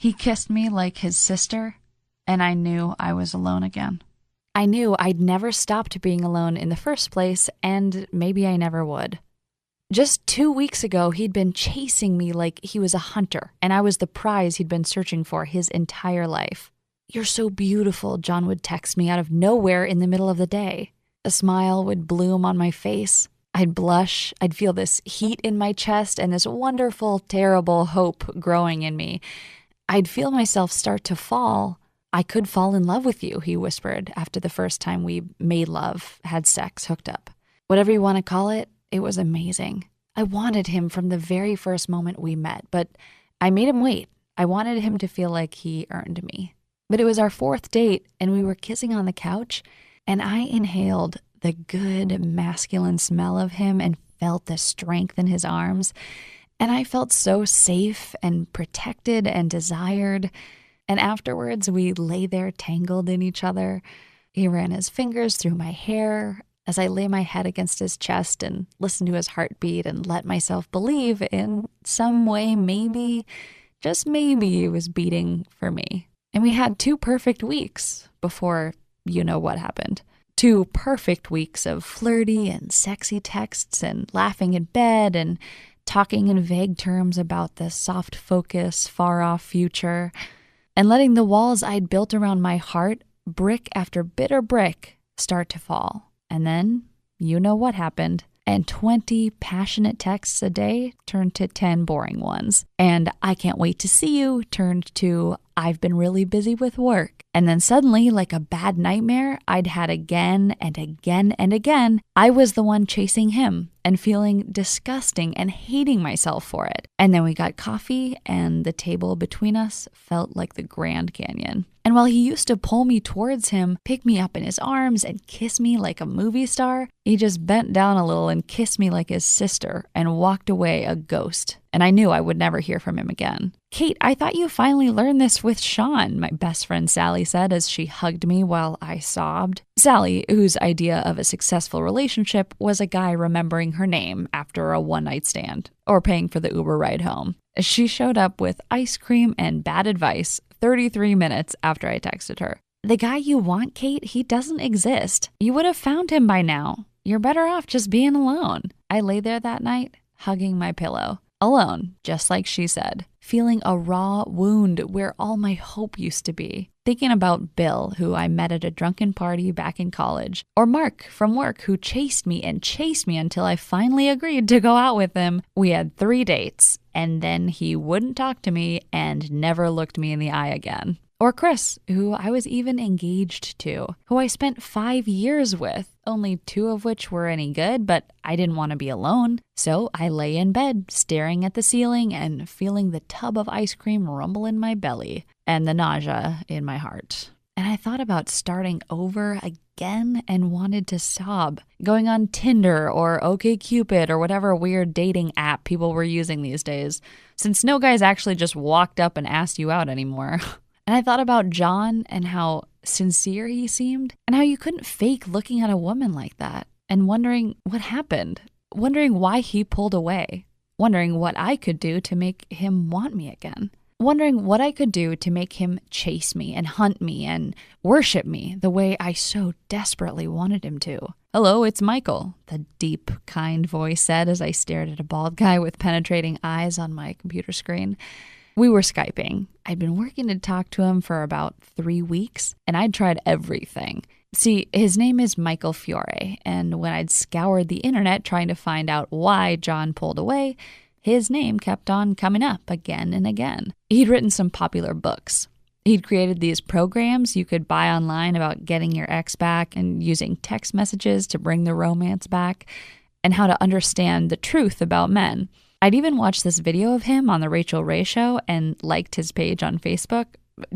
He kissed me like his sister, and I knew I was alone again. I knew I'd never stopped being alone in the first place, and maybe I never would. Just 2 weeks ago, he'd been chasing me like he was a hunter, and I was the prize he'd been searching for his entire life. "You're so beautiful," John would text me out of nowhere in the middle of the day. A smile would bloom on my face. I'd blush. I'd feel this heat in my chest and this wonderful, terrible hope growing in me. I'd feel myself start to fall. "I could fall in love with you," he whispered after the first time we made love, had sex, hooked up. Whatever you want to call it, it was amazing. I wanted him from the very first moment we met, but I made him wait. I wanted him to feel like he earned me. But it was our 4th date, and we were kissing on the couch, and I inhaled the good masculine smell of him and felt the strength in his arms. And I felt so safe and protected and desired. And afterwards, we lay there tangled in each other. He ran his fingers through my hair as I lay my head against his chest and listened to his heartbeat and let myself believe in some way maybe, just maybe, it was beating for me. And we had 2 perfect weeks before you know what happened. 2 perfect weeks of flirty and sexy texts and laughing in bed and talking in vague terms about the soft focus, far-off future, and letting the walls I'd built around my heart, brick after bitter brick, start to fall. And then, you know what happened. And 20 passionate texts a day turned to 10 boring ones. And "I can't wait to see you" turned to "I've been really busy with work." And then suddenly, like a bad nightmare I'd had again and again and again, I was the one chasing him and feeling disgusting and hating myself for it. And then we got coffee, and the table between us felt like the Grand Canyon. And while he used to pull me towards him, pick me up in his arms, and kiss me like a movie star, he just bent down a little and kissed me like his sister and walked away a ghost. And I knew I would never hear from him again. "Kate, I thought you finally learned this with Sean," my best friend Sally said as she hugged me while I sobbed. Sally, whose idea of a successful relationship was a guy remembering her name after a one-night stand or paying for the Uber ride home. She showed up with ice cream and bad advice 33 minutes after I texted her. "The guy you want, Kate, he doesn't exist. You would have found him by now. You're better off just being alone." I lay there that night, hugging my pillow. Alone, just like she said, feeling a raw wound where all my hope used to be. Thinking about Bill, who I met at a drunken party back in college, or Mark from work, who chased me until I finally agreed to go out with him. We had 3 dates, and then he wouldn't talk to me and never looked me in the eye again. Or Chris, who I was even engaged to, who I spent 5 years with, only 2 of which were any good, but I didn't want to be alone. So I lay in bed, staring at the ceiling and feeling the tub of ice cream rumble in my belly and the nausea in my heart. And I thought about starting over again and wanted to sob, going on Tinder or OkCupid or whatever weird dating app people were using these days, since no guys actually just walked up and asked you out anymore. And I thought about John and how sincere he seemed and how you couldn't fake looking at a woman like that, and wondering what happened, wondering why he pulled away, wondering what I could do to make him want me again, wondering what I could do to make him chase me and hunt me and worship me the way I so desperately wanted him to. "Hello, it's Michael," the deep, kind voice said as I stared at a bald guy with penetrating eyes on my computer screen. We were Skyping. I'd been working to talk to him for about 3 weeks, and I'd tried everything. See, his name is Michael Fiore, and when I'd scoured the internet trying to find out why John pulled away, his name kept on coming up again and again. He'd written some popular books. He'd created these programs you could buy online about getting your ex back and using text messages to bring the romance back, and how to understand the truth about men. I'd even watched this video of him on The Rachel Ray Show and liked his page on Facebook,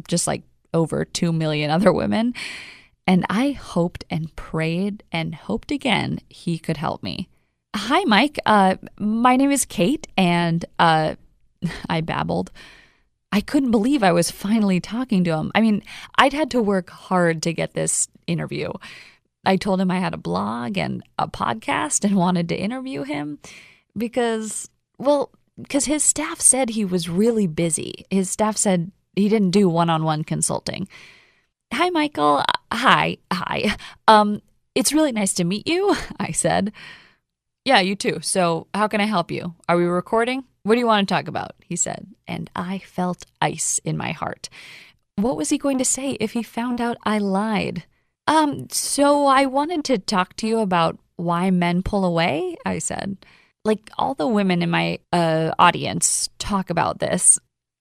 just like over 2 million other women. And I hoped and prayed and hoped again he could help me. "Hi, Mike. My name is Kate, and I babbled. I couldn't believe I was finally talking to him. I mean, I'd had to work hard to get this interview. I told him I had a blog and a podcast and wanted to interview him because his staff said he was really busy. His staff said He didn't do one-on-one consulting. Hi, Michael. Hi. It's really nice to meet you, I said. Yeah, you too. So how can I help you? Are we recording? What do you want to talk about? He said, and I felt ice in my heart. What was he going to say if he found out I lied? So I wanted to talk to you about why men pull away, I said. Like, all the women in my audience talk about this.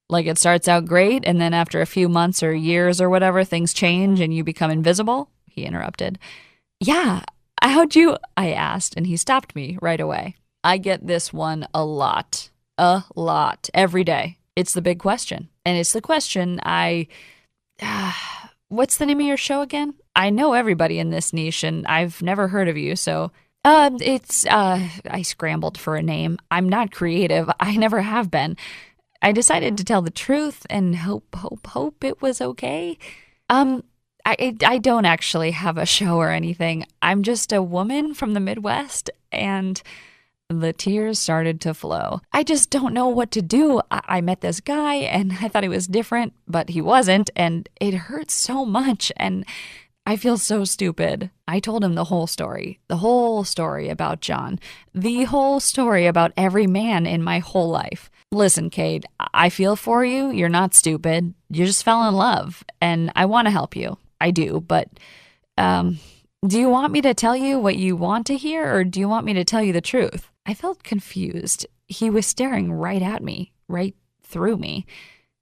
Like, it starts out great, and then after a few months or years or whatever, things change and you become invisible, he interrupted. Yeah, how'd you? I asked, and he stopped me right away. I get this one a lot, every day. It's the big question. And it's the question what's the name of your show again? I know everybody in this niche, and I've never heard of you, so... I scrambled for a name. I'm not creative. I never have been. I decided to tell the truth and hope it was okay. I don't actually have a show or anything. I'm just a woman from the Midwest, and the tears started to flow. I just don't know what to do. I met this guy, and I thought he was different, but he wasn't, and it hurts so much, and I feel so stupid. I told him the whole story about John, the whole story about every man in my whole life. Listen, Kate, I feel for you. You're not stupid. You just fell in love, and I want to help you. I do, but do you want me to tell you what you want to hear, or do you want me to tell you the truth? I felt confused. He was staring right at me, right through me.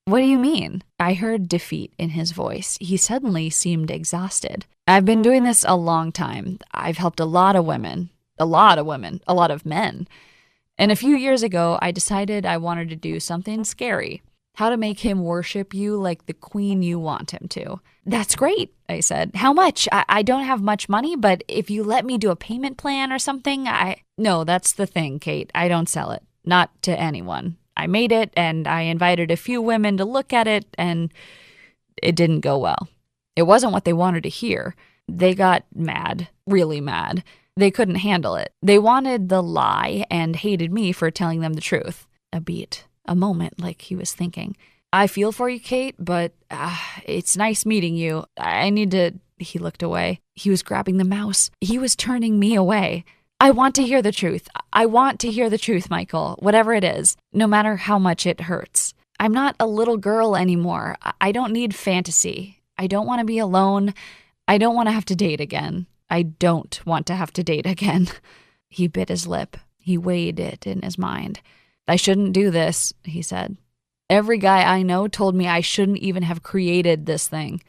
What do you mean? I heard defeat in his voice. He suddenly seemed exhausted. I've been doing this a long time. I've helped a lot of men. A lot of men. And a few years ago, I decided I wanted to do something scary. How to make him worship you like the queen you want him to. That's great, I said. How much? I don't have much money, but if you let me do a payment plan or something, No, that's the thing, Kate. I don't sell it. Not to anyone. I made it, and I invited a few women to look at it, and it didn't go well. It wasn't what they wanted to hear. They got mad, really mad. They couldn't handle it. They wanted the lie and hated me for telling them the truth. A moment like he was thinking. I feel for you, Kate, but it's nice meeting you. I need to... He looked away. He was grabbing the mouse. He was turning me away. I want to hear the truth. I want to hear the truth, Michael, whatever it is, no matter how much it hurts. I'm not a little girl anymore. I don't need fantasy. I don't want to be alone. I don't want to have to date again. I don't want to have to date again. He bit his lip. He weighed it in his mind. I shouldn't do this, he said. Every guy I know told me I shouldn't even have created this thing.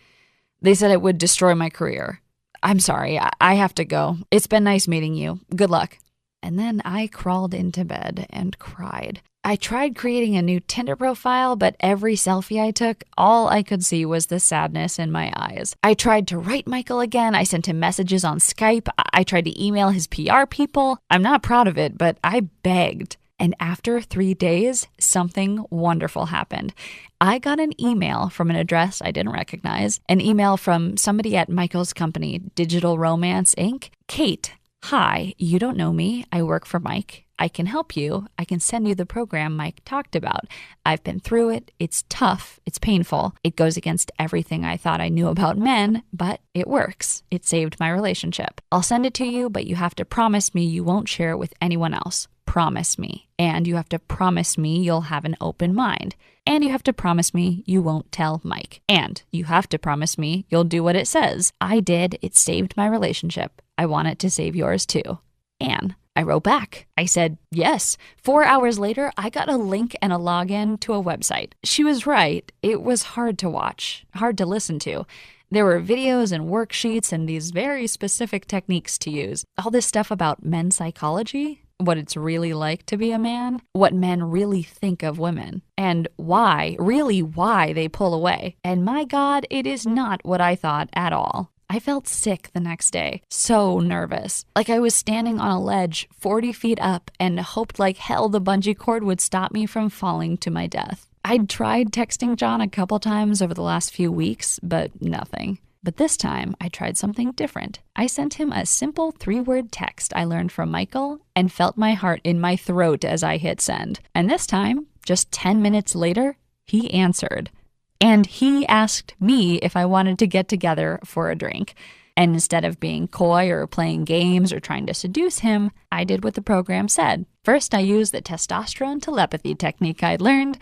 They said it would destroy my career. I'm sorry, I have to go. It's been nice meeting you. Good luck. And then I crawled into bed and cried. I tried creating a new Tinder profile, but every selfie I took, all I could see was the sadness in my eyes. I tried to write Michael again. I sent him messages on Skype. I tried to email his PR people. I'm not proud of it, but I begged. And after 3 days, something wonderful happened. I got an email from an address I didn't recognize, an email from somebody at Michael's company, Digital Romance, Inc. Kate, hi, you don't know me. I work for Mike. I can help you. I can send you the program Mike talked about. I've been through it. It's tough. It's painful. It goes against everything I thought I knew about men, but it works. It saved my relationship. I'll send it to you, but you have to promise me you won't share it with anyone else. Promise me. And you have to promise me you'll have an open mind. And you have to promise me you won't tell Mike. And you have to promise me you'll do what it says. I did. It saved my relationship. I want it to save yours too. Anne. I wrote back. I said, yes. 4 hours later, I got a link and a login to a website. She was right. It was hard to watch, hard to listen to. There were videos and worksheets and these very specific techniques to use. All this stuff about men's psychology, what it's really like to be a man, what men really think of women, and why they pull away. And my God, it is not what I thought at all. I felt sick the next day, so nervous, like I was standing on a ledge 40 feet up and hoped like hell the bungee cord would stop me from falling to my death. I'd tried texting John a couple times over the last few weeks, but nothing. But this time, I tried something different. I sent him a simple 3-word text I learned from Michael and felt my heart in my throat as I hit send. And this time, just 10 minutes later, he answered. And he asked me if I wanted to get together for a drink. And instead of being coy or playing games or trying to seduce him, I did what the program said. First, I used the testosterone telepathy technique I'd learned.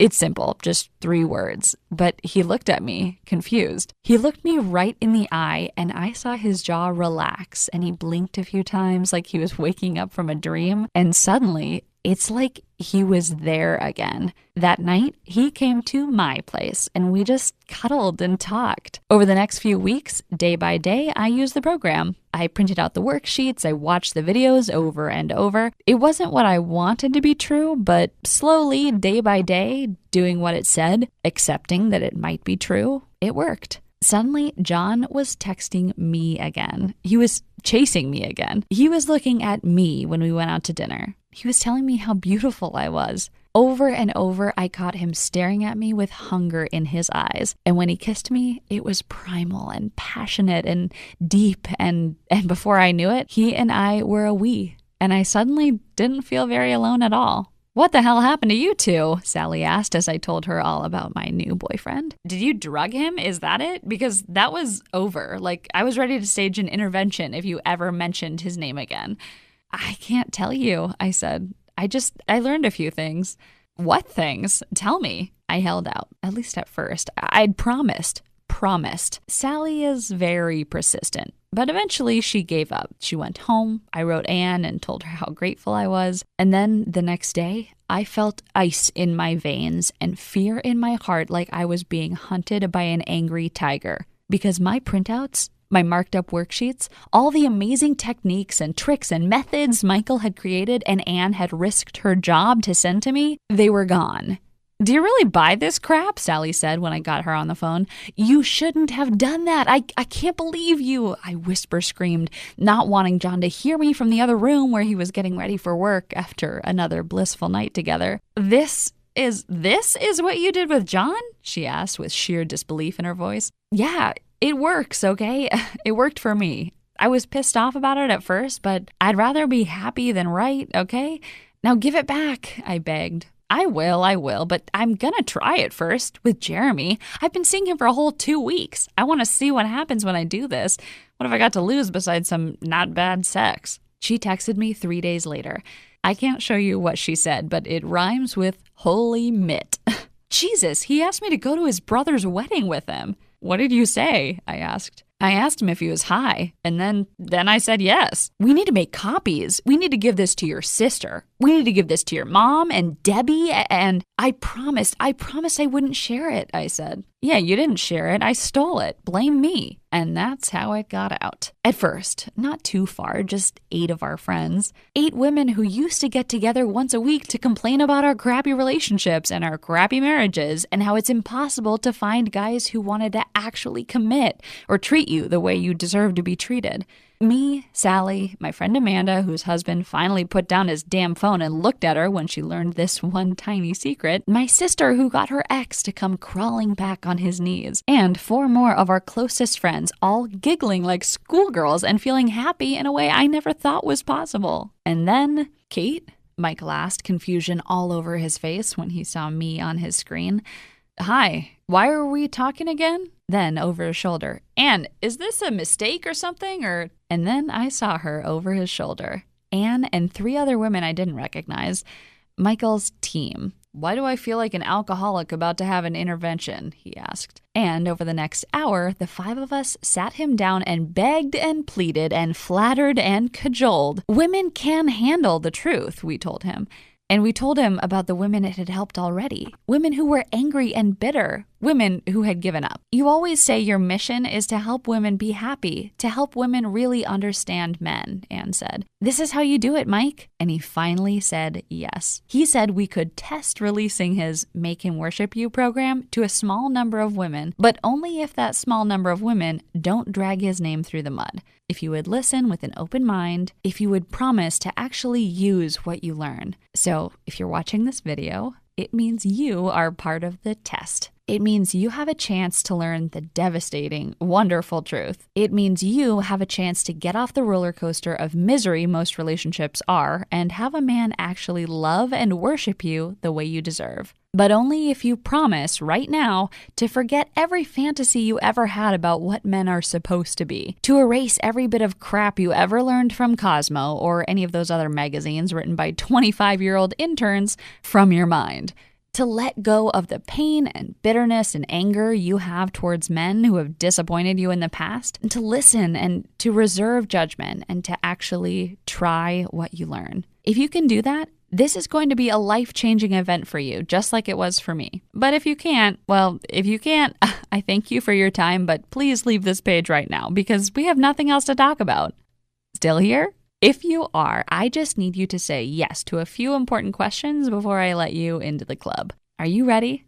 It's simple, just 3 words. But he looked at me, confused. He looked me right in the eye, and I saw his jaw relax, and he blinked a few times like he was waking up from a dream. And suddenly, it's like he was there again. That night, he came to my place and we just cuddled and talked. Over the next few weeks, day by day, I used the program. I printed out the worksheets, I watched the videos over and over. It wasn't what I wanted to be true, but slowly, day by day, doing what it said, accepting that it might be true, it worked. Suddenly, John was texting me again. He was chasing me again. He was looking at me when we went out to dinner. He was telling me how beautiful I was. Over and over, I caught him staring at me with hunger in his eyes. And when he kissed me, it was primal and passionate and deep. And before I knew it, he and I were a we. And I suddenly didn't feel very alone at all. "What the hell happened to you two?" Sally asked as I told her all about my new boyfriend. "Did you drug him? Is that it? Because that was over. Like, I was ready to stage an intervention if you ever mentioned his name again." "I can't tell you," I said. I learned a few things." "What things? Tell me." I held out, at least at first. I'd promised. Sally is very persistent, but eventually she gave up. She went home. I wrote Anne and told her how grateful I was. And then the next day, I felt ice in my veins and fear in my heart like I was being hunted by an angry tiger. Because my printouts, my marked up worksheets, all the amazing techniques and tricks and methods Michael had created and Anne had risked her job to send to me, they were gone. "Do you really buy this crap?" Sally said when I got her on the phone. "You shouldn't have done that. I can't believe you," I whisper screamed, not wanting John to hear me from the other room where he was getting ready for work after another blissful night together. This is what you did with John?" she asked with sheer disbelief in her voice. "Yeah, it works, okay? It worked for me. I was pissed off about it at first, but I'd rather be happy than right, okay? Now give it back," I begged. I will, but I'm gonna try it first with Jeremy. I've been seeing him for a whole 2 weeks. I want to see what happens when I do this. What have I got to lose besides some not bad sex?" She texted me 3 days later. I can't show you what she said, but it rhymes with holy mitt. "Jesus, he asked me to go to his brother's wedding with him." "What did you say?" I asked. I asked him if he was high, and then I said yes. "We need to make copies. We need to give this to your sister. We need to give this to your mom and Debbie, and I promised I wouldn't share it," I said. "Yeah, you didn't share it. I stole it. Blame me." And that's how it got out. At first, not too far, just 8 of our friends. 8 women who used to get together once a week to complain about our crappy relationships and our crappy marriages and how it's impossible to find guys who wanted to actually commit or treat you the way you deserve to be treated. Me, Sally, my friend Amanda, whose husband finally put down his damn phone and looked at her when she learned this one tiny secret, my sister who got her ex to come crawling back on his knees, and 4 more of our closest friends, all giggling like schoolgirls and feeling happy in a way I never thought was possible. And then, "Kate?" Michael asked, confusion all over his face when he saw me on his screen. "Hi, why are we talking again?" Then over his shoulder, "Anne, is this a mistake or something, or?" And then I saw her over his shoulder. Anne and 3 other women I didn't recognize. Michael's team. "Why do I feel like an alcoholic about to have an intervention?" he asked. And over the next hour, the 5 of us sat him down and begged and pleaded and flattered and cajoled. Women can handle the truth, we told him. And we told him about the women it had helped already. Women who were angry and bitter. Women who had given up. "You always say your mission is to help women be happy, to help women really understand men," Anne said. "This is how you do it, Mike." And he finally said yes. He said we could test releasing his Make Him Worship You program to a small number of women, but only if that small number of women don't drag his name through the mud. If you would listen with an open mind, if you would promise to actually use what you learn. So if you're watching this video, it means you are part of the test. It means you have a chance to learn the devastating, wonderful truth. It means you have a chance to get off the roller coaster of misery most relationships are and have a man actually love and worship you the way you deserve. but only if you promise right now to forget every fantasy you ever had about what men are supposed to be, to erase every bit of crap you ever learned from Cosmo or any of those other magazines written by 25-year-old interns from your mind, to let go of the pain and bitterness and anger you have towards men who have disappointed you in the past, and to listen and to reserve judgment and to actually try what you learn. If you can do that, this is going to be a life-changing event for you, just like it was for me. But if you can't, I thank you for your time, but please leave this page right now because we have nothing else to talk about. Still here? If you are, I just need you to say yes to a few important questions before I let you into the club. Are you ready?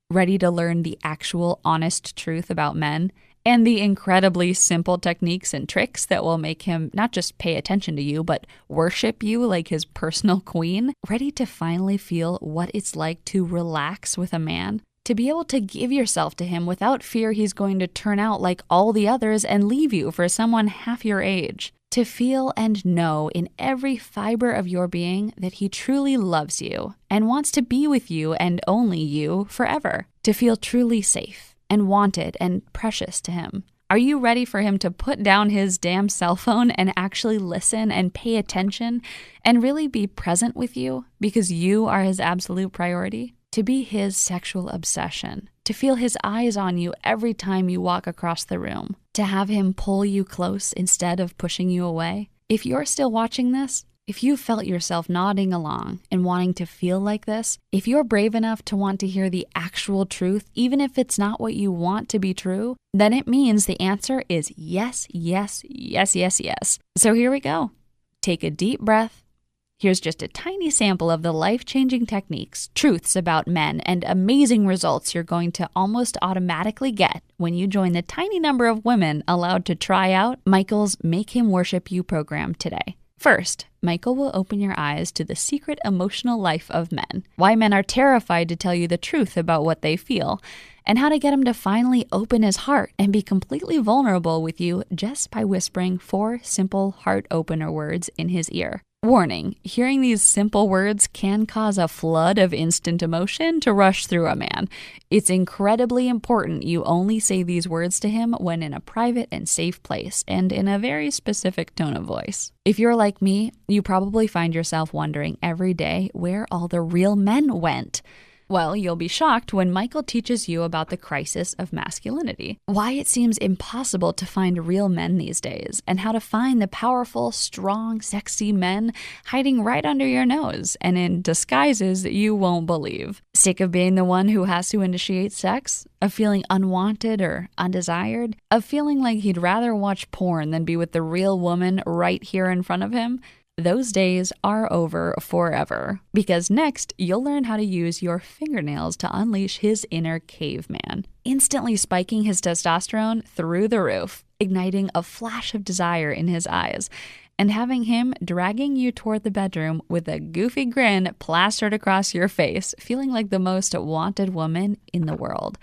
Ready to learn the actual honest truth about men and the incredibly simple techniques and tricks that will make him not just pay attention to you, but worship you like his personal queen? Ready to finally feel what it's like to relax with a man? To be able to give yourself to him without fear he's going to turn out like all the others and leave you for someone half your age? To feel and know in every fiber of your being that he truly loves you and wants to be with you and only you forever. To feel truly safe and wanted and precious to him. Are you ready for him to put down his damn cell phone and actually listen and pay attention and really be present with you because you are his absolute priority? To be his sexual obsession. To feel his eyes on you every time you walk across the room. To have him pull you close instead of pushing you away. If you're still watching this, if you felt yourself nodding along and wanting to feel like this, if you're brave enough to want to hear the actual truth, even if it's not what you want to be true, then it means the answer is yes, yes, yes, yes, yes. So here we go. Take a deep breath. Here's just a tiny sample of the life-changing techniques, truths about men, and amazing results you're going to almost automatically get when you join the tiny number of women allowed to try out Michael's Make Him Worship You program today. First, Michael will open your eyes to the secret emotional life of men, why men are terrified to tell you the truth about what they feel, and how to get him to finally open his heart and be completely vulnerable with you just by whispering 4 simple heart opener words in his ear. Warning, hearing these simple words can cause a flood of instant emotion to rush through a man. It's incredibly important you only say these words to him when in a private and safe place and in a very specific tone of voice. If you're like me, you probably find yourself wondering every day where all the real men went. Well, you'll be shocked when Michael teaches you about the crisis of masculinity, why it seems impossible to find real men these days, and how to find the powerful, strong, sexy men hiding right under your nose and in disguises that you won't believe. Sick of being the one who has to initiate sex? Of feeling unwanted or undesired? Of feeling like he'd rather watch porn than be with the real woman right here in front of him? Those days are over forever, because next you'll learn how to use your fingernails to unleash his inner caveman, instantly spiking his testosterone through the roof, igniting a flash of desire in his eyes, and having him dragging you toward the bedroom with a goofy grin plastered across your face, feeling like the most wanted woman in the world.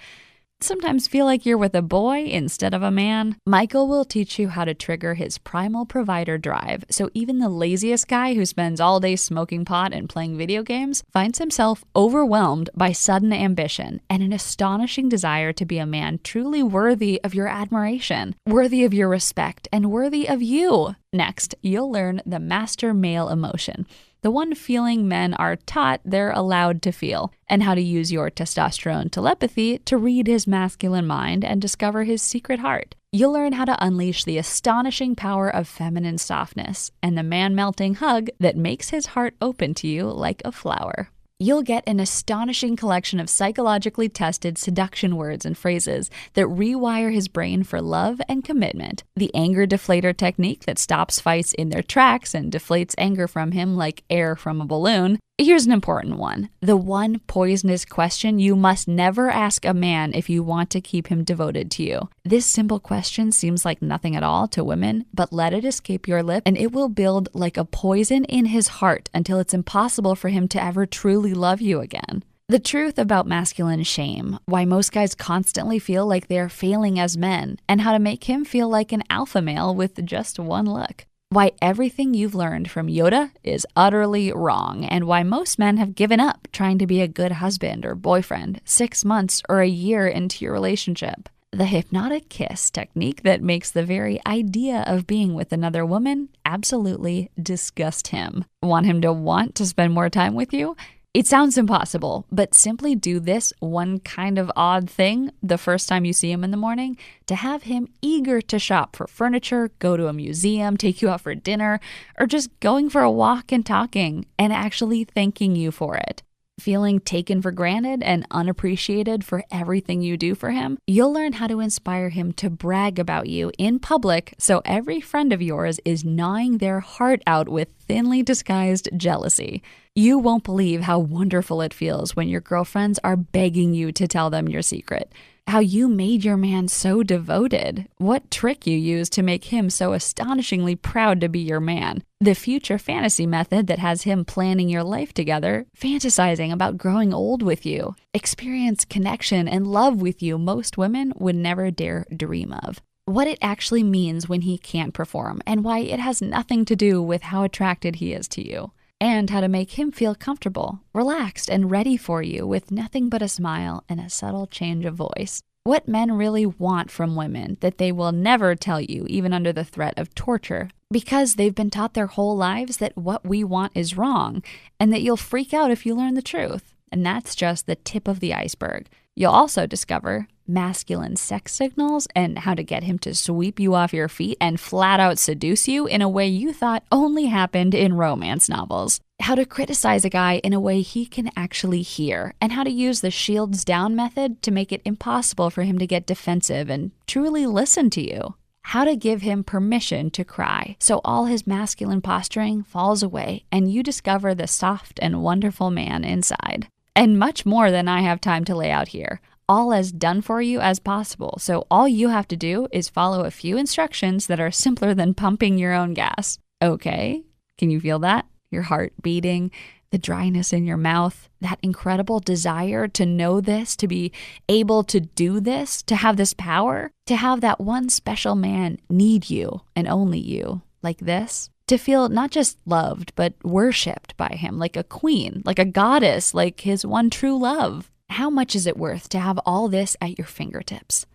Sometimes feel like you're with a boy instead of a man? Michael will teach you how to trigger his primal provider drive, so even the laziest guy who spends all day smoking pot and playing video games finds himself overwhelmed by sudden ambition and an astonishing desire to be a man truly worthy of your admiration, worthy of your respect, and worthy of you. Next, you'll learn the master male emotion, the one feeling men are taught they're allowed to feel, and how to use your testosterone telepathy to read his masculine mind and discover his secret heart. You'll learn how to unleash the astonishing power of feminine softness and the man-melting hug that makes his heart open to you like a flower. You'll get an astonishing collection of psychologically tested seduction words and phrases that rewire his brain for love and commitment. The anger deflator technique that stops fights in their tracks and deflates anger from him like air from a balloon. Here's an important one. The one poisonous question you must never ask a man if you want to keep him devoted to you. This simple question seems like nothing at all to women, but let it escape your lip and it will build like a poison in his heart until it's impossible for him to ever truly love you again. The truth about masculine shame, why most guys constantly feel like they're failing as men, and how to make him feel like an alpha male with just one look. why everything you've learned from Yoda is utterly wrong, and why most men have given up trying to be a good husband or boyfriend 6 months or a year into your relationship. The hypnotic kiss technique that makes the very idea of being with another woman absolutely disgust him. Want him to want to spend more time with you? It sounds impossible, but simply do this one kind of odd thing the first time you see him in the morning to have him eager to shop for furniture, go to a museum, take you out for dinner, or just going for a walk and talking and actually thanking you for it. Feeling taken for granted and unappreciated for everything you do for him, you'll learn how to inspire him to brag about you in public so every friend of yours is gnawing their heart out with thinly disguised jealousy. You won't believe how wonderful it feels when your girlfriends are begging you to tell them your secret. How you made your man so devoted. What trick you used to make him so astonishingly proud to be your man. The future fantasy method that has him planning your life together, fantasizing about growing old with you. Experience connection and love with you most women would never dare dream of. What it actually means when he can't perform, and why it has nothing to do with how attracted he is to you. And how to make him feel comfortable, relaxed, and ready for you with nothing but a smile and a subtle change of voice. What men really want from women that they will never tell you, even under the threat of torture, because they've been taught their whole lives that what we want is wrong, and that you'll freak out if you learn the truth. And that's just the tip of the iceberg. You'll also discover masculine sex signals and how to get him to sweep you off your feet and flat out seduce you in a way you thought only happened in romance novels. How to criticize a guy in a way he can actually hear, and how to use the shields down method to make it impossible for him to get defensive and truly listen to you. How to give him permission to cry so all his masculine posturing falls away and you discover the soft and wonderful man inside. And much more than I have time to lay out here. All as done for you as possible. So all you have to do is follow a few instructions that are simpler than pumping your own gas. Okay? Can you feel that? Your heart beating, the dryness in your mouth, that incredible desire to know this, to be able to do this, to have this power, to have that one special man need you and only you like this. To feel not just loved, but worshipped by him like a queen, like a goddess, like his one true love. How much is it worth to have all this at your fingertips?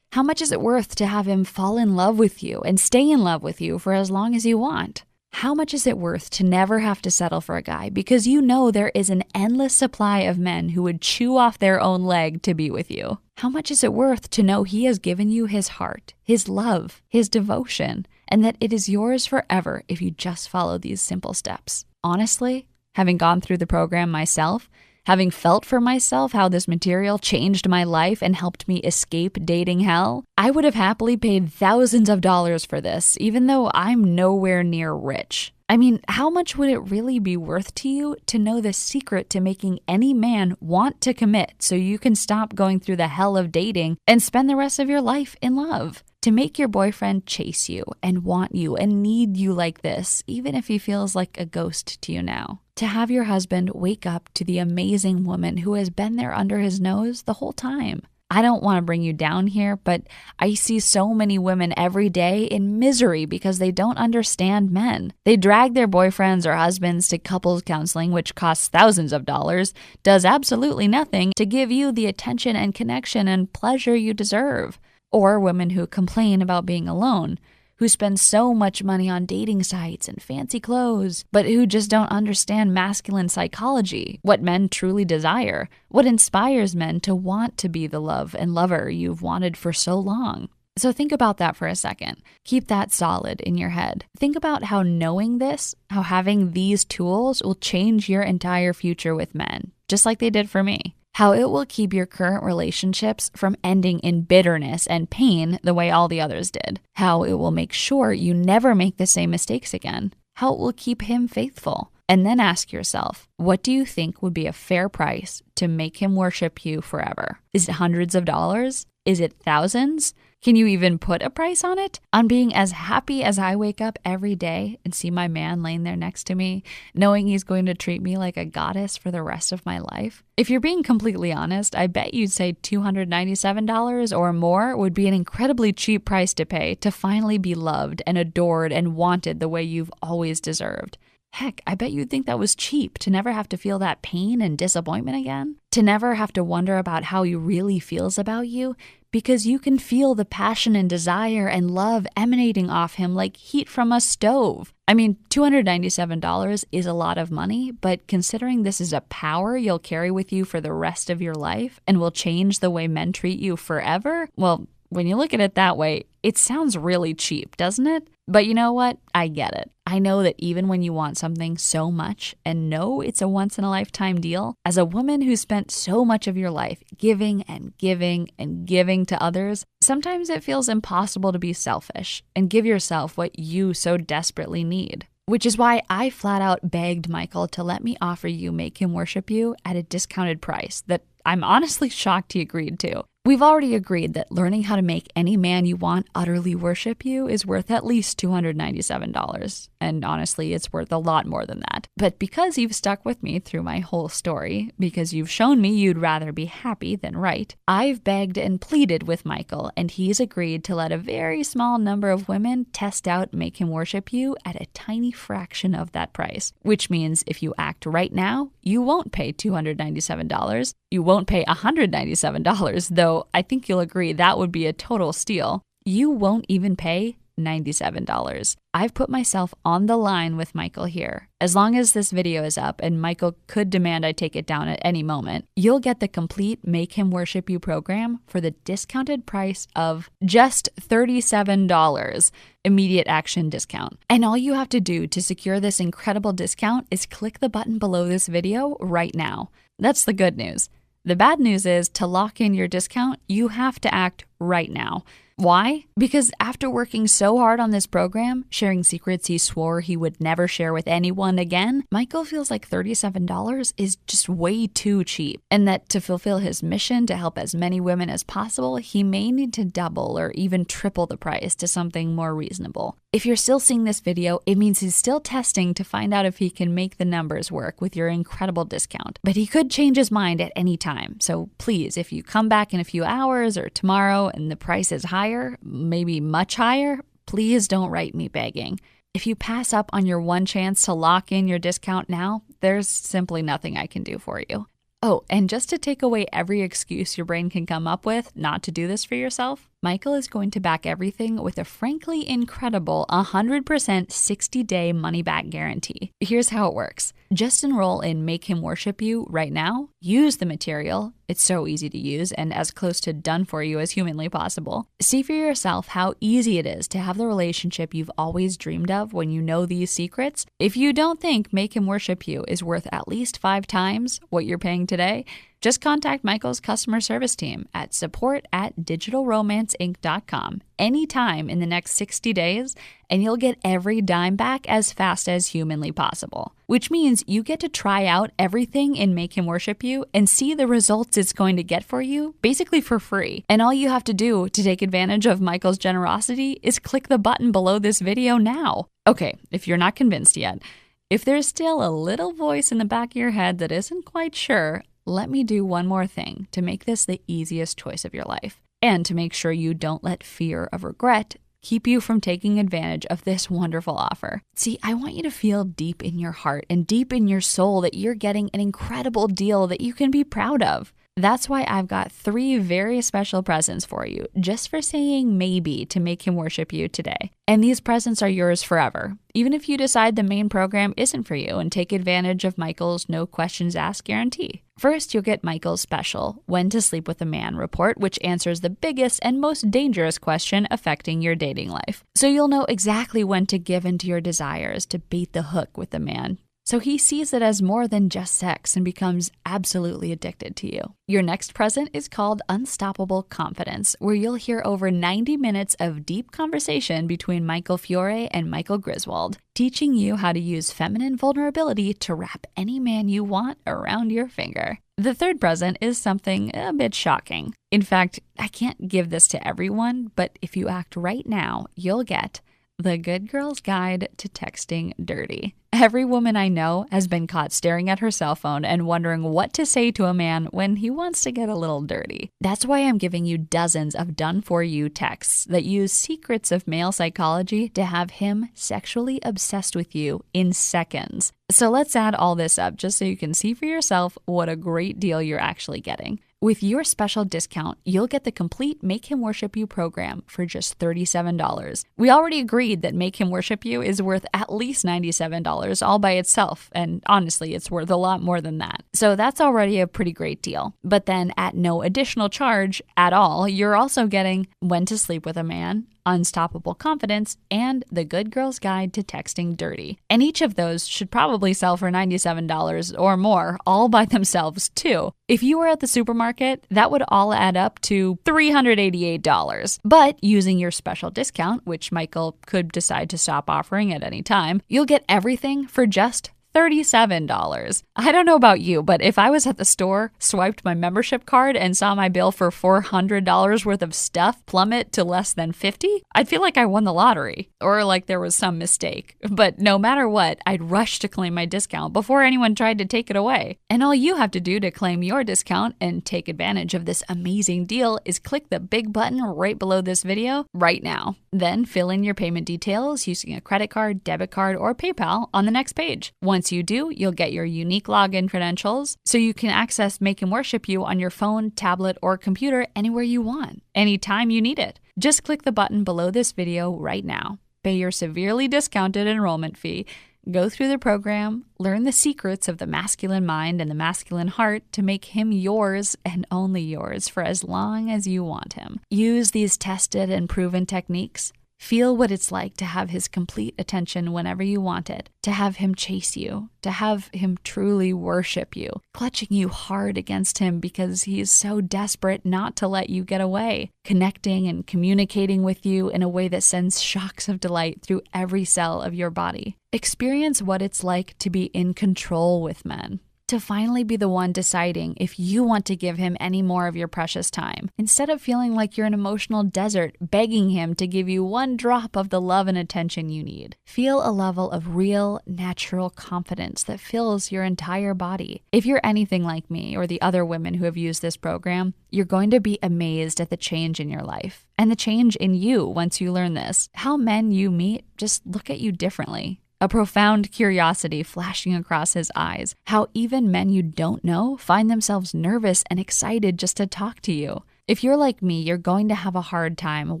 How much is it worth to have him fall in love with you and stay in love with you for as long as you want? How much is it worth to never have to settle for a guy because you know there is an endless supply of men who would chew off their own leg to be with you? How much is it worth to know he has given you his heart, his love, his devotion, and that it is yours forever if you just follow these simple steps? Honestly, having gone through the program myself, having felt for myself how this material changed my life and helped me escape dating hell, I would have happily paid thousands of dollars for this, even though I'm nowhere near rich. I mean, how much would it really be worth to you to know the secret to making any man want to commit so you can stop going through the hell of dating and spend the rest of your life in love? To make your boyfriend chase you and want you and need you like this, even if he feels like a ghost to you now. To have your husband wake up to the amazing woman who has been there under his nose the whole time. I don't want to bring you down here, but I see so many women every day in misery because they don't understand men. They drag their boyfriends or husbands to couples counseling, which costs thousands of dollars, does absolutely nothing to give you the attention and connection and pleasure you deserve. Or women who complain about being alone, who spend so much money on dating sites and fancy clothes, but who just don't understand masculine psychology, what men truly desire, what inspires men to want to be the love and lover you've wanted for so long. So think about that for a second. Keep that solid in your head. Think about how knowing this, how having these tools will change your entire future with men, just like they did for me. How it will keep your current relationships from ending in bitterness and pain the way all the others did. How it will make sure you never make the same mistakes again. How it will keep him faithful. And then ask yourself, what do you think would be a fair price to make him worship you forever? Is it hundreds of dollars? Is it thousands? Can you even put a price on it? On being as happy as I wake up every day and see my man laying there next to me, knowing he's going to treat me like a goddess for the rest of my life? If you're being completely honest, I bet you'd say $297 or more would be an incredibly cheap price to pay to finally be loved and adored and wanted the way you've always deserved. Heck, I bet you'd think that was cheap to never have to feel that pain and disappointment again, to never have to wonder about how he really feels about you, because you can feel the passion and desire and love emanating off him like heat from a stove. I mean, $297 is a lot of money, but considering this is a power you'll carry with you for the rest of your life and will change the way men treat you forever, well, when you look at it that way, it sounds really cheap, doesn't it? But you know what? I get it. I know that even when you want something so much and know it's a once-in-a-lifetime deal, as a woman who spent so much of your life giving and giving and giving to others, sometimes it feels impossible to be selfish and give yourself what you so desperately need. Which is why I flat out begged Michael to let me offer you Make Him Worship You at a discounted price that I'm honestly shocked he agreed to. We've already agreed that learning how to make any man you want utterly worship you is worth at least $297. And honestly, it's worth a lot more than that. But because you've stuck with me through my whole story, because you've shown me you'd rather be happy than right, I've begged and pleaded with Michael, and he's agreed to let a very small number of women test out Make Him Worship You at a tiny fraction of that price. Which means if you act right now, you won't pay $297. You won't pay $197, though I think you'll agree that would be a total steal. You won't even pay $97. I've put myself on the line with Michael here. As long as this video is up, and Michael could demand I take it down at any moment, you'll get the complete Make Him Worship You program for the discounted price of just $37. Immediate action discount. And all you have to do to secure this incredible discount is click the button below this video right now. That's the good news. The bad news is, to lock in your discount, you have to act right now. Why? Because after working so hard on this program, sharing secrets he swore he would never share with anyone again, Michael feels like $37 is just way too cheap, and that to fulfill his mission to help as many women as possible, he may need to double or even triple the price to something more reasonable. If you're still seeing this video, it means he's still testing to find out if he can make the numbers work with your incredible discount. But he could change his mind at any time. So please, if you come back in a few hours or tomorrow and the price is higher, maybe much higher, please don't write me begging. If you pass up on your one chance to lock in your discount now, there's simply nothing I can do for you. Oh, and just to take away every excuse your brain can come up with not to do this for yourself, Michael is going to back everything with a frankly incredible 100% 60-day money-back guarantee. Here's how it works. Just enroll in Make Him Worship You right now, use the material, it's so easy to use and as close to done for you as humanly possible. See for yourself how easy it is to have the relationship you've always dreamed of when you know these secrets. If you don't think Make Him Worship You is worth at least 5 times what you're paying today, just contact Michael's customer service team at support@digitalromanceinc.com anytime in the next 60 days, and you'll get every dime back as fast as humanly possible. Which means you get to try out everything in Make Him Worship You and see the results it's going to get for you, basically for free. And all you have to do to take advantage of Michael's generosity is click the button below this video now. Okay, if you're not convinced yet, if there's still a little voice in the back of your head that isn't quite sure, let me do one more thing to make this the easiest choice of your life, and to make sure you don't let fear of regret keep you from taking advantage of this wonderful offer. See, I want you to feel deep in your heart and deep in your soul that you're getting an incredible deal that you can be proud of. That's why I've got 3 very special presents for you, just for saying maybe to Make Him Worship You today. And these presents are yours forever, even if you decide the main program isn't for you and take advantage of Michael's no questions asked guarantee. First, you'll get Michael's special When to Sleep with a Man report, which answers the biggest and most dangerous question affecting your dating life. So you'll know exactly when to give in to your desires to bait the hook with a man. So he sees it as more than just sex and becomes absolutely addicted to you. Your next present is called Unstoppable Confidence, where you'll hear over 90 minutes of deep conversation between Michael Fiore and Michael Griswold, teaching you how to use feminine vulnerability to wrap any man you want around your finger. The third present is something a bit shocking. In fact, I can't give this to everyone, but if you act right now, you'll get The Good Girl's Guide to Texting Dirty. Every woman I know has been caught staring at her cell phone and wondering what to say to a man when he wants to get a little dirty. That's why I'm giving you dozens of done-for-you texts that use secrets of male psychology to have him sexually obsessed with you in seconds. So let's add all this up just so you can see for yourself what a great deal you're actually getting. With your special discount, you'll get the complete Make Him Worship You program for just $37. We already agreed that Make Him Worship You is worth at least $97 all by itself, and honestly, it's worth a lot more than that. So that's already a pretty great deal. But then at no additional charge at all, you're also getting When to Sleep with a Man, Unstoppable Confidence, and The Good Girl's Guide to Texting Dirty. And each of those should probably sell for $97 or more, all by themselves too. If you were at the supermarket, that would all add up to $388. But using your special discount, which Michael could decide to stop offering at any time, you'll get everything for just $37. I don't know about you, but if I was at the store, swiped my membership card, and saw my bill for $400 worth of stuff plummet to less than $50, I'd feel like I won the lottery or like there was some mistake. But no matter what, I'd rush to claim my discount before anyone tried to take it away. And all you have to do to claim your discount and take advantage of this amazing deal is click the big button right below this video right now. Then fill in your payment details using a credit card, debit card, or PayPal on the next page. Once you do, you'll get your unique login credentials so you can access Make Him Worship You on your phone, tablet, or computer anywhere you want, anytime you need it. Just click the button below this video right now. Pay your severely discounted enrollment fee, go through the program, learn the secrets of the masculine mind and the masculine heart to make him yours and only yours for as long as you want him. Use these tested and proven techniques. Feel what it's like to have his complete attention whenever you want it, to have him chase you, to have him truly worship you, clutching you hard against him because he is so desperate not to let you get away, connecting and communicating with you in a way that sends shocks of delight through every cell of your body. Experience what it's like to be in control with men. To finally be the one deciding if you want to give him any more of your precious time, instead of feeling like you're an emotional desert begging him to give you one drop of the love and attention you need. Feel a level of real, natural confidence that fills your entire body. If you're anything like me or the other women who have used this program, you're going to be amazed at the change in your life and the change in you once you learn this. How men you meet just look at you differently. A profound curiosity flashing across his eyes. How even men you don't know find themselves nervous and excited just to talk to you. If you're like me, you're going to have a hard time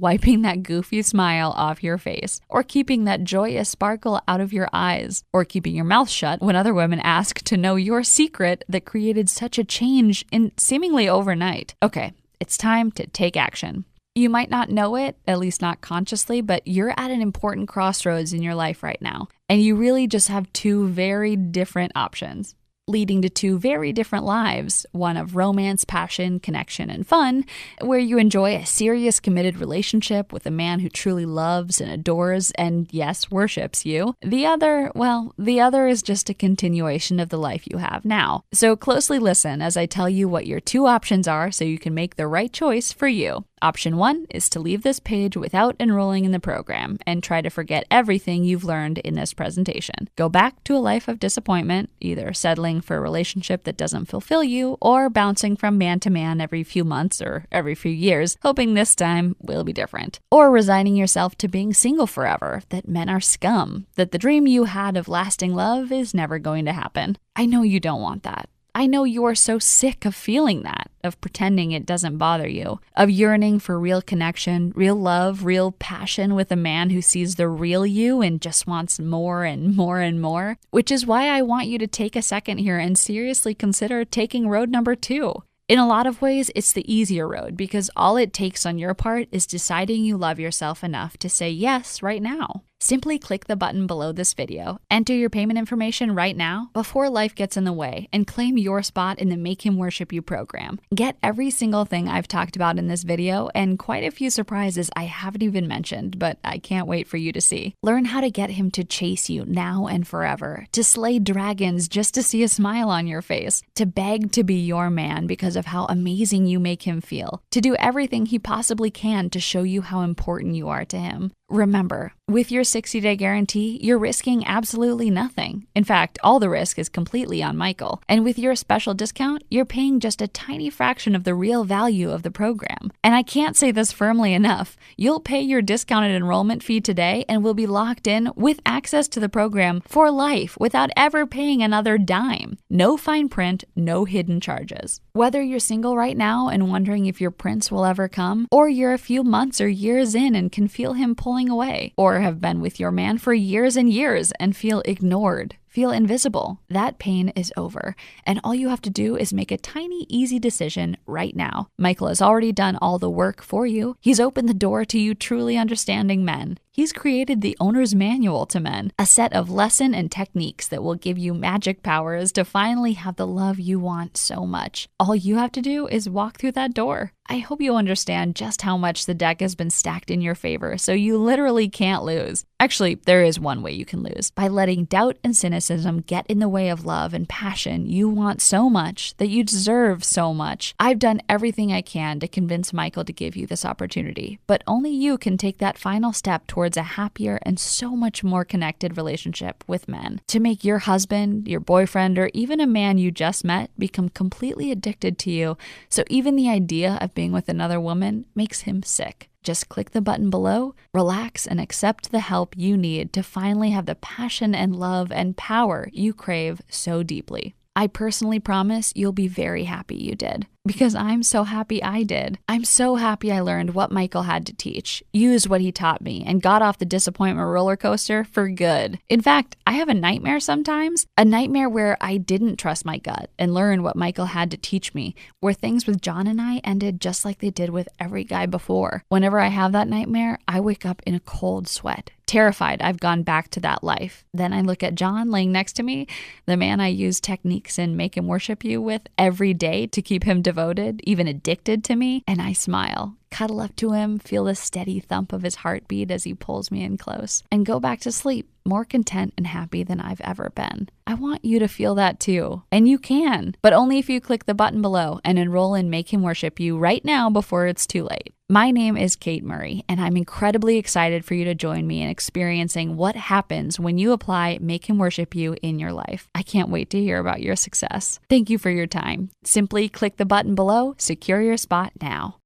wiping that goofy smile off your face, or keeping that joyous sparkle out of your eyes, or keeping your mouth shut when other women ask to know your secret that created such a change in seemingly overnight. Okay, it's time to take action. You might not know it, at least not consciously, but you're at an important crossroads in your life right now. And you really just have two very different options, leading to two very different lives, one of romance, passion, connection, and fun, where you enjoy a serious, committed relationship with a man who truly loves and adores and, yes, worships you. The other is just a continuation of the life you have now. So closely listen as I tell you what your two options are so you can make the right choice for you. Option 1 is to leave this page without enrolling in the program and try to forget everything you've learned in this presentation. Go back to a life of disappointment, either settling for a relationship that doesn't fulfill you or bouncing from man to man every few months or every few years, hoping this time will be different. Or resigning yourself to being single forever, that men are scum, that the dream you had of lasting love is never going to happen. I know you don't want that. I know you are so sick of feeling that, of pretending it doesn't bother you, of yearning for real connection, real love, real passion with a man who sees the real you and just wants more and more and more, which is why I want you to take a second here and seriously consider taking road number 2. In a lot of ways, it's the easier road because all it takes on your part is deciding you love yourself enough to say yes right now. Simply click the button below this video, enter your payment information right now before life gets in the way, and claim your spot in the Make Him Worship You program. Get every single thing I've talked about in this video and quite a few surprises I haven't even mentioned, but I can't wait for you to see. Learn how to get him to chase you now and forever, to slay dragons just to see a smile on your face, to beg to be your man because of how amazing you make him feel, to do everything he possibly can to show you how important you are to him. Remember, with your 60-day guarantee, you're risking absolutely nothing. In fact, all the risk is completely on Michael. And with your special discount, you're paying just a tiny fraction of the real value of the program. And I can't say this firmly enough. You'll pay your discounted enrollment fee today and will be locked in with access to the program for life without ever paying another dime. No fine print, no hidden charges. Whether you're single right now and wondering if your prince will ever come, or you're a few months or years in and can feel him pulling away, or have been with your man for years and years and feel ignored, feel invisible, that pain is over. And all you have to do is make a tiny, easy decision right now. Michael has already done all the work for you. He's opened the door to you truly understanding men. He's created the owner's manual to men, a set of lesson and techniques that will give you magic powers to finally have the love you want so much. All you have to do is walk through that door. I hope you understand just how much the deck has been stacked in your favor, so you literally can't lose. Actually, there is one way you can lose, by letting doubt and cynicism get in the way of love and passion you want so much, that you deserve so much. I've done everything I can to convince Michael to give you this opportunity, but only you can take that final step towards a happier and so much more connected relationship with men. To make your husband, your boyfriend, or even a man you just met become completely addicted to you, so even the idea of being with another woman makes him sick. Just click the button below, relax, and accept the help you need to finally have the passion and love and power you crave so deeply. I personally promise you'll be very happy you did, because I'm so happy I did. I'm so happy I learned what Michael had to teach, used what he taught me, and got off the disappointment roller coaster for good. In fact, I have a nightmare sometimes, a nightmare where I didn't trust my gut and learn what Michael had to teach me, where things with John and I ended just like they did with every guy before. Whenever I have that nightmare, I wake up in a cold sweat, terrified I've gone back to that life. Then I look at John laying next to me, the man I use techniques in Make Him Worship You with every day to keep him devoted, even addicted to me, and I smile, cuddle up to him, feel the steady thump of his heartbeat as he pulls me in close, and go back to sleep, more content and happy than I've ever been. I want you to feel that too, and you can, but only if you click the button below and enroll in Make Him Worship You right now before it's too late. My name is Kate Murray, and I'm incredibly excited for you to join me in experiencing what happens when you apply Make Him Worship You in your life. I can't wait to hear about your success. Thank you for your time. Simply click the button below, secure your spot now.